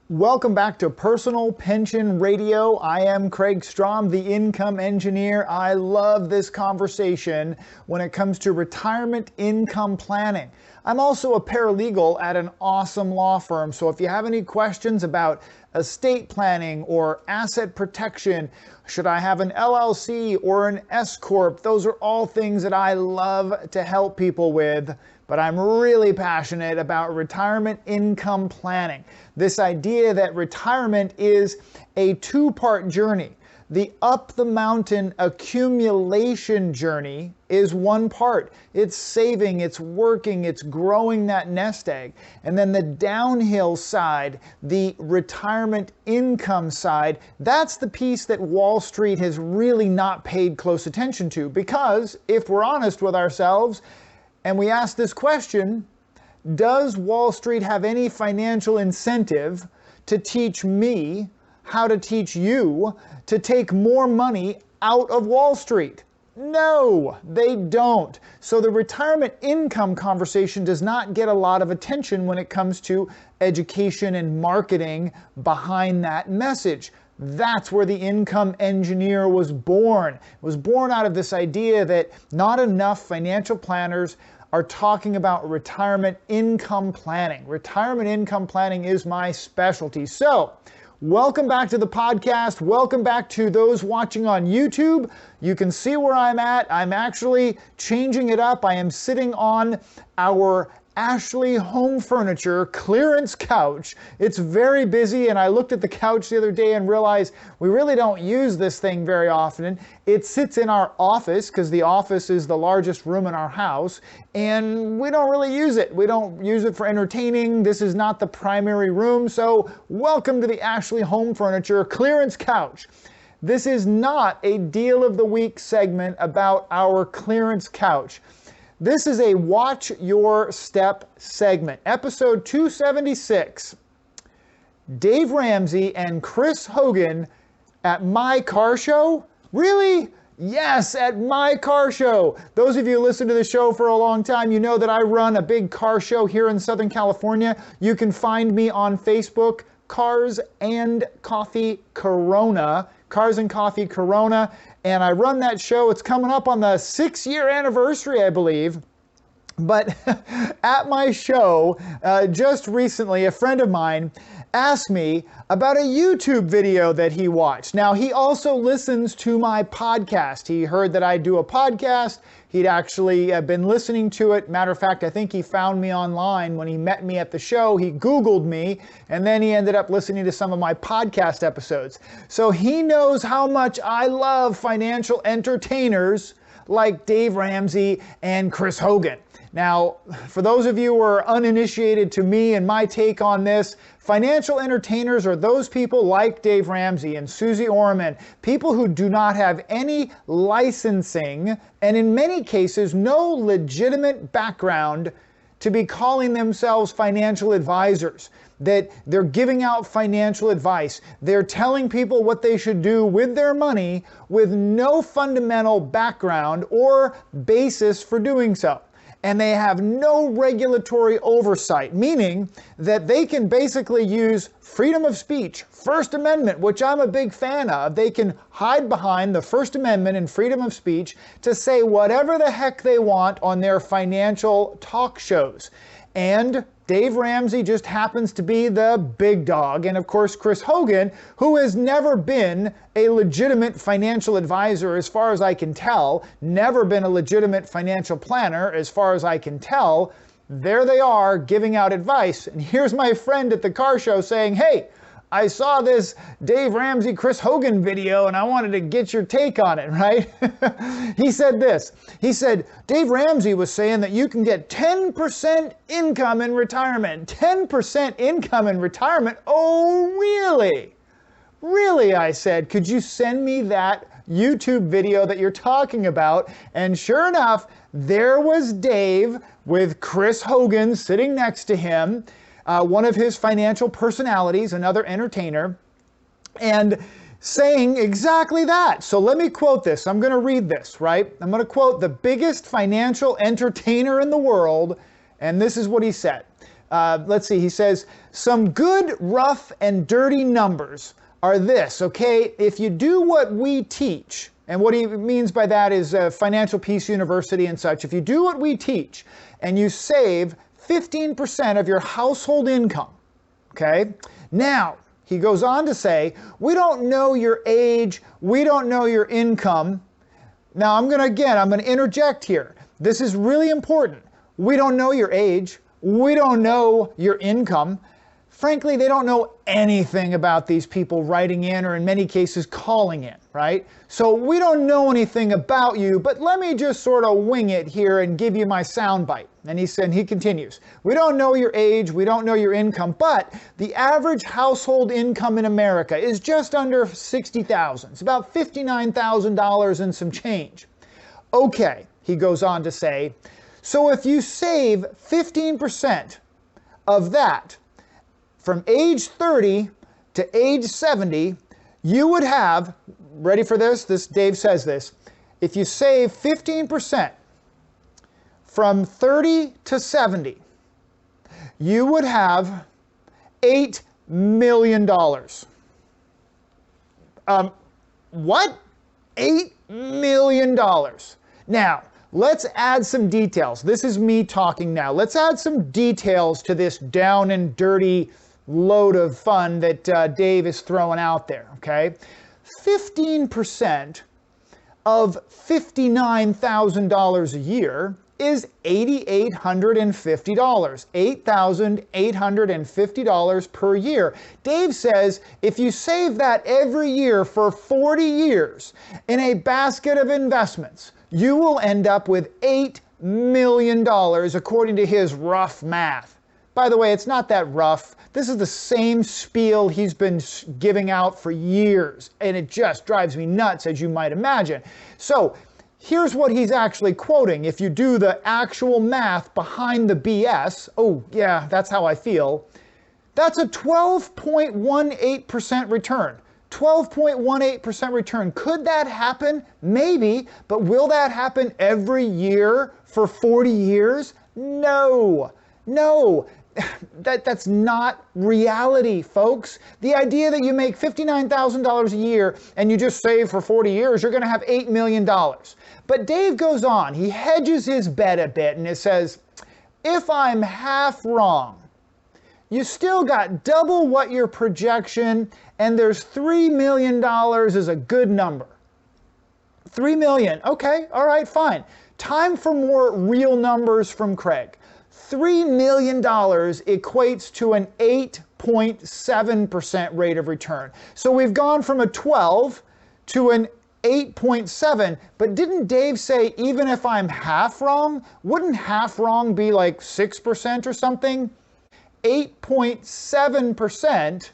Welcome back to Personal Pension Radio. I am Kraig Strom, the income engineer. I love this conversation when it comes to retirement income planning. I'm also a paralegal at an awesome law firm, so if you have any questions about estate planning or asset protection, should I have an LLC or an S Corp, those are all things that I love to help people with. But I'm really passionate about retirement income planning. This idea that retirement is a two-part journey. The up the mountain accumulation journey is one part. It's saving, it's working, it's growing that nest egg. And then the downhill side, the retirement income side, that's the piece that Wall Street has really not paid close attention to. Because if we're honest with ourselves, and we ask this question, does Wall Street have any financial incentive to teach me how to teach you to take more money out of Wall Street? No, they don't. So the retirement income conversation does not get a lot of attention when it comes to education and marketing behind that message. That's where the income engineer was born. It was born out of this idea that not enough financial planners are talking about retirement income planning. Retirement income planning is my specialty. So, welcome back to the podcast. Welcome back to those watching on YouTube. You can see where I'm at. I'm actually changing it up. I am sitting on our Ashley Home Furniture clearance couch. It's very busy, and I looked at the couch the other day and realized we really don't use this thing very often. It sits in our office because the office is the largest room in our house, and we don't really use it. We don't use it for entertaining. This is not the primary room, so welcome to the Ashley Home Furniture clearance couch. This is not a deal of the week segment about our clearance couch. This is a Watch Your Step segment, episode 276. Dave Ramsey and Chris Hogan at my car show? Really? Yes, at my car show. Those of you who listen to the show for a long time, you know that I run a big car show here in Southern California. You can find me on Facebook, Cars and Coffee Corona. Cars and Coffee Corona. And I run that show. It's coming up on the 6-year anniversary, I believe. But at my show, just recently, a friend of mine asked me about a YouTube video that he watched. Now, he also listens to my podcast. He heard that I do a podcast. He'd actually been listening to it. Matter of fact, I think he found me online when he met me at the show. He Googled me, and then he ended up listening to some of my podcast episodes. So he knows how much I love financial entertainers like Dave Ramsey and Chris Hogan. Now, for those of you who are uninitiated to me and my take on this, financial entertainers are those people like Dave Ramsey and Suzy Orman, people who do not have any licensing and in many cases no legitimate background to be calling themselves financial advisors, that they're giving out financial advice. They're telling people what they should do with their money with no fundamental background or basis for doing so. And they have no regulatory oversight, meaning that they can basically use freedom of speech, First Amendment, which I'm a big fan of. They can hide behind the First Amendment and freedom of speech to say whatever the heck they want on their financial talk shows. And Dave Ramsey just happens to be the big dog. And of course, Chris Hogan, who has never been a legitimate financial advisor as far as I can tell, never been a legitimate financial planner as far as I can tell, there they are giving out advice. And here's my friend at the car show saying, hey, I saw this Dave Ramsey, Chris Hogan video and I wanted to get your take on it, right? He said this. He said, Dave Ramsey was saying that you can get 10% income in retirement. 10% income in retirement? Oh, really? Really, I said, could you send me that YouTube video that you're talking about? And sure enough, there was Dave with Chris Hogan sitting next to him. One of his financial personalities, another entertainer, and saying exactly that. So let me quote this. I'm going to read this, right? I'm going to quote the biggest financial entertainer in the world, and this is what he said. Let's see, he says, some good, rough, and dirty numbers are this, okay? If you do what we teach, and what he means by that is Financial Peace University and such, if you do what we teach and you save 15% of your household income, okay? Now, he goes on to say, we don't know your age, we don't know your income. Now, I'm going to interject here. This is really important. We don't know your age. We don't know your income. Frankly, they don't know anything about these people writing in or in many cases calling in, right? So we don't know anything about you, but let me just sort of wing it here and give you my soundbite. And he continues, we don't know your age, we don't know your income, but the average household income in America is just under $60,000. It's about $59,000 and some change. Okay, he goes on to say, so if you save 15% of that from age 30 to age 70, you would have, ready for this? Dave says this, if you save 15% from 30 to 70, you would have $8 million. What? $8 million. Now, let's add some details. This is me talking now. Let's add some details to this down and dirty load of fun that Dave is throwing out there, okay? 15% of $59,000 a year is $8,850, $8,850 per year. Dave says if you save that every year for 40 years in a basket of investments, you will end up with $8 million according to his rough math. By the way, it's not that rough. This is the same spiel he's been giving out for years, and it just drives me nuts, as you might imagine. So here's what he's actually quoting. If you do the actual math behind the BS, oh yeah, that's how I feel, that's a 12.18% return. 12.18% return. Could that happen? Maybe, but will that happen every year for 40 years? No. That's not reality, folks. The idea that you make $59,000 a year and you just save for 40 years, you're going to have $8 million. But Dave goes on, he hedges his bet a bit and it says, if I'm half wrong, you still got double what your projection, and there's $3 million is a good number. 3 million, okay, all right, fine. Time for more real numbers from Kraig. $3 million equates to an 8.7% rate of return. So we've gone from a 12 to an 8.7, but didn't Dave say even if I'm half wrong, wouldn't half wrong be like 6% or something? 8.7%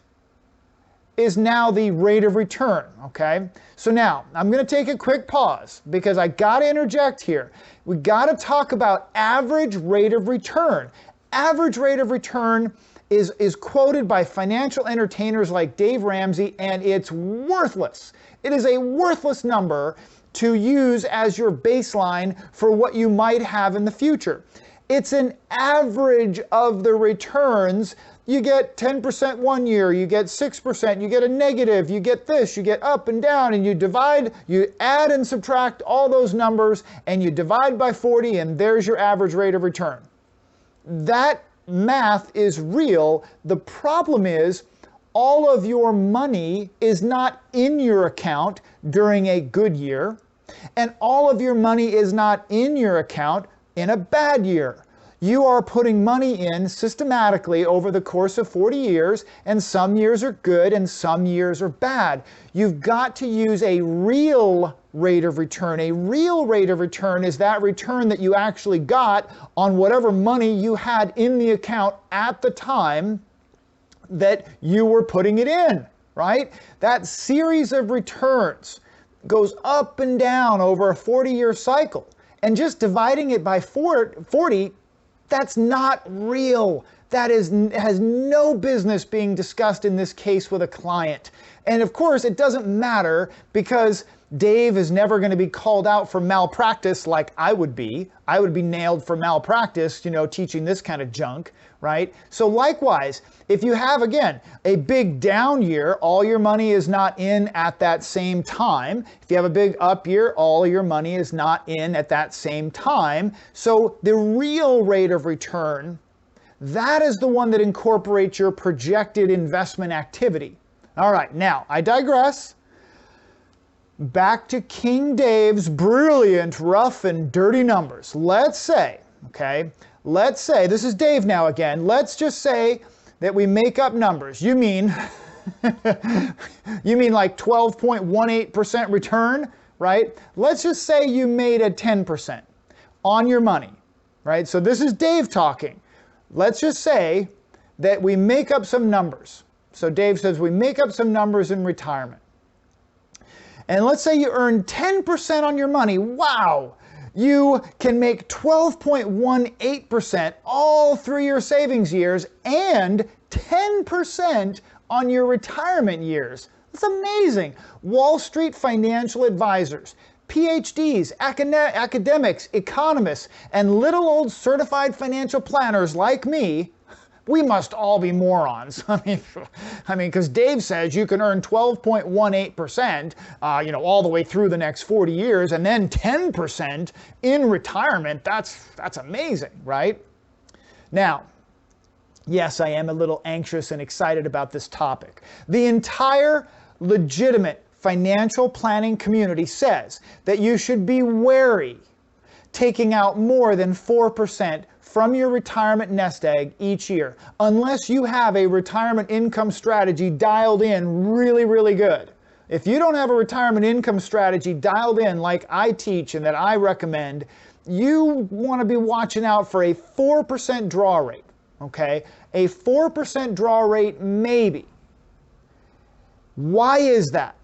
is now the rate of return, okay? So now, I'm gonna take a quick pause because I gotta interject here. We gotta talk about average rate of return. Average rate of return is quoted by financial entertainers like Dave Ramsey, and it's worthless. It is a worthless number to use as your baseline for what you might have in the future. It's an average of the returns. You get 10% one year, you get 6%, you get a negative, you get this, you get up and down, and you add and subtract all those numbers, and you divide by 40, and there's your average rate of return. That math is real. The problem is all of your money is not in your account during a good year, and all of your money is not in your account in a bad year. You are putting money in systematically over the course of 40 years, and some years are good and some years are bad. You've got to use a real rate of return. A real rate of return is that return that you actually got on whatever money you had in the account at the time that you were putting it in, right? That series of returns goes up and down over a 40-year cycle, and just dividing it by 40, that's not real. That has no business being discussed in this case with a client. And of course, it doesn't matter because Dave is never going to be called out for malpractice like I would be. I would be nailed for malpractice, teaching this kind of junk, right? So likewise, if you have, again, a big down year, all your money is not in at that same time. If you have a big up year, all your money is not in at that same time. So the real rate of return, that is the one that incorporates your projected investment activity. All right, now I digress. Back to King Dave's brilliant, rough and dirty numbers. Let's say, this is Dave now again. Let's just say that we make up numbers. You mean, like 12.18% return, right? Let's just say you made a 10% on your money, right? So this is Dave talking. Let's just say that we make up some numbers. So Dave says we make up some numbers in retirement. And let's say you earn 10% on your money. Wow! You can make 12.18% all through your savings years and 10% on your retirement years. That's amazing. Wall Street financial advisors, PhDs, academics, economists, and little old certified financial planners like me, we must all be morons. I mean, because Dave says you can earn 12.18%, all the way through the next 40 years, and then 10% in retirement. That's amazing, right? Now, yes, I am a little anxious and excited about this topic. The entire legitimate financial planning community says that you should be wary taking out more than 4% from your retirement nest egg each year, unless you have a retirement income strategy dialed in really, really good. If you don't have a retirement income strategy dialed in like I teach and that I recommend, you want to be watching out for a 4% draw rate, okay? A 4% draw rate, maybe. Why is that?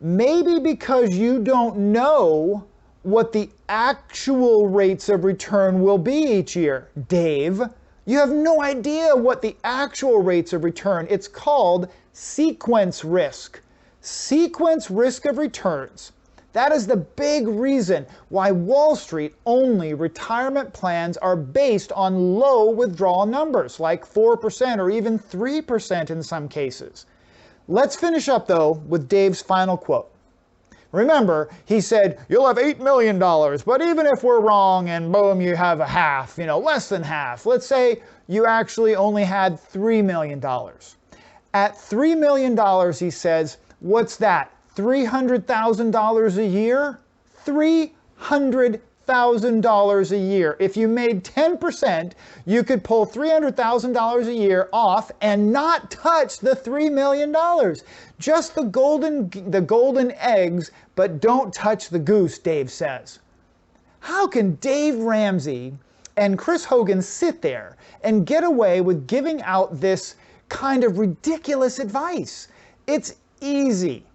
Maybe because you don't know what the actual rates of return will be each year. Dave, you have no idea what the actual rates of return. It's called sequence risk. Sequence risk of returns. That is the big reason why Wall Street only retirement plans are based on low withdrawal numbers, like 4% or even 3% in some cases. Let's finish up though with Dave's final quote. Remember, he said, you'll have $8 million, but even if we're wrong and boom, you have a half, less than half. Let's say you actually only had $3 million. At $3 million, he says, what's that? $300,000 a year? $300,000 a year. If you made 10%, you could pull $300,000 a year off and not touch the $3 million. Just the golden eggs, but don't touch the goose, Dave says. How can Dave Ramsey and Chris Hogan sit there and get away with giving out this kind of ridiculous advice? It's easy.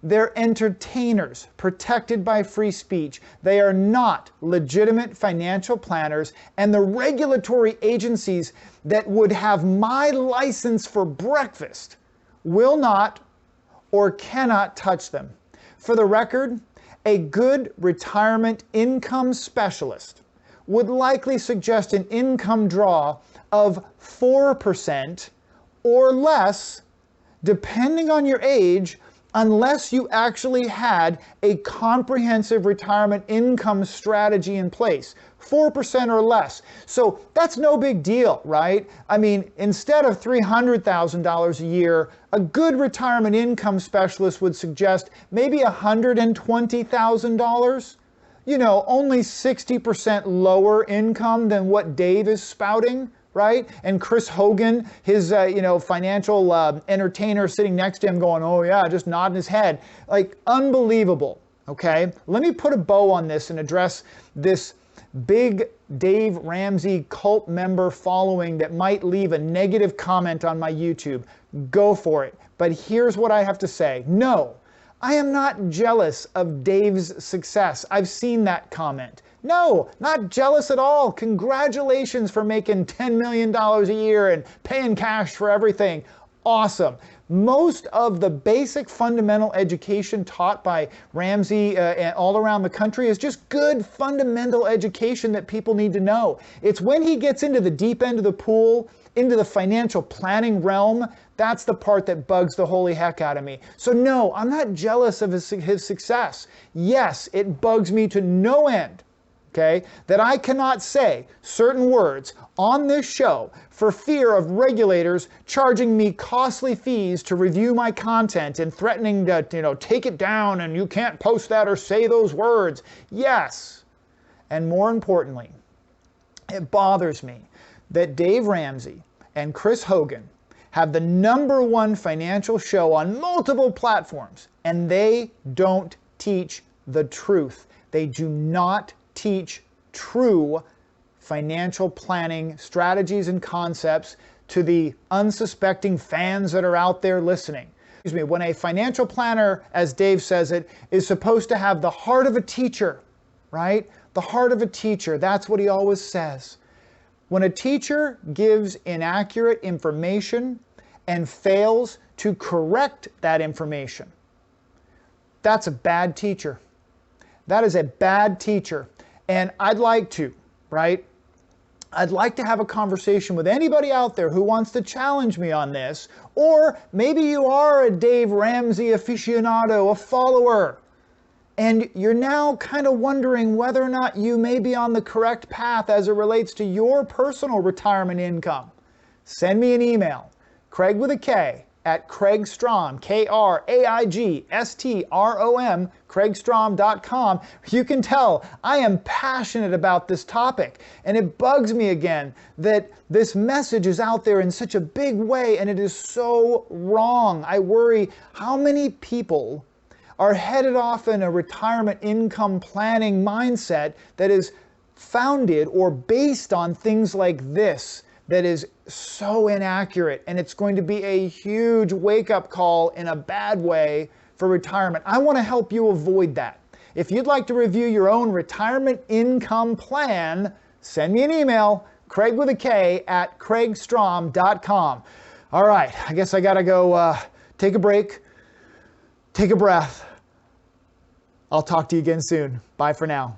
They're entertainers protected by free speech. They are not legitimate financial planners, and the regulatory agencies that would have my license for breakfast will not or cannot touch them. For the record, a good retirement income specialist would likely suggest an income draw of 4% or less, depending on your age, unless you actually had a comprehensive retirement income strategy in place, 4% or less. So that's no big deal, right? I mean, instead of $300,000 a year, a good retirement income specialist would suggest maybe $120,000. Only 60% lower income than what Dave is spouting, right? And Chris Hogan, his financial entertainer sitting next to him going, oh yeah, just nodding his head. Like, unbelievable, okay? Let me put a bow on this and address this big Dave Ramsey cult member following that might leave a negative comment on my YouTube. Go for it. But here's what I have to say. No, I am not jealous of Dave's success. I've seen that comment. No, not jealous at all. Congratulations for making $10 million a year and paying cash for everything. awesome. Most of the basic fundamental education taught by Ramsey all around the country is just good fundamental education that people need to know. It's when he gets into the deep end of the pool, into the financial planning realm, that's the part that bugs the holy heck out of me. So no, I'm not jealous of his success. Yes, it bugs me to no end, okay, that I cannot say certain words on this show for fear of regulators charging me costly fees to review my content and threatening to, take it down and you can't post that or say those words. Yes, and more importantly, it bothers me that Dave Ramsey and Chris Hogan have the #1 financial show on multiple platforms, and they don't teach the truth. They do not teach true financial planning strategies and concepts to the unsuspecting fans that are out there listening. Excuse me, when a financial planner, as Dave says it, is supposed to have the heart of a teacher, right? The heart of a teacher, that's what he always says. When a teacher gives inaccurate information and fails to correct that information, that's a bad teacher. That is a bad teacher. And I'd like to have a conversation with anybody out there who wants to challenge me on this, or maybe you are a Dave Ramsey aficionado, a follower, and you're now kind of wondering whether or not you may be on the correct path as it relates to your personal retirement income. Send me an email, Kraig with a K, at Kraig Strom, Kraigstrom, kraigstrom.com. You can tell I am passionate about this topic, and it bugs me again that this message is out there in such a big way, and it is so wrong. I worry how many people are headed off in a retirement income planning mindset that is founded or based on things like this, that is so inaccurate, and it's going to be a huge wake-up call in a bad way for retirement. I want to help you avoid that. If you'd like to review your own retirement income plan, send me an email, Kraig with a K, at kraigstrom.com. All right, I guess I gotta go take a break, take a breath. I'll talk to you again soon. Bye for now.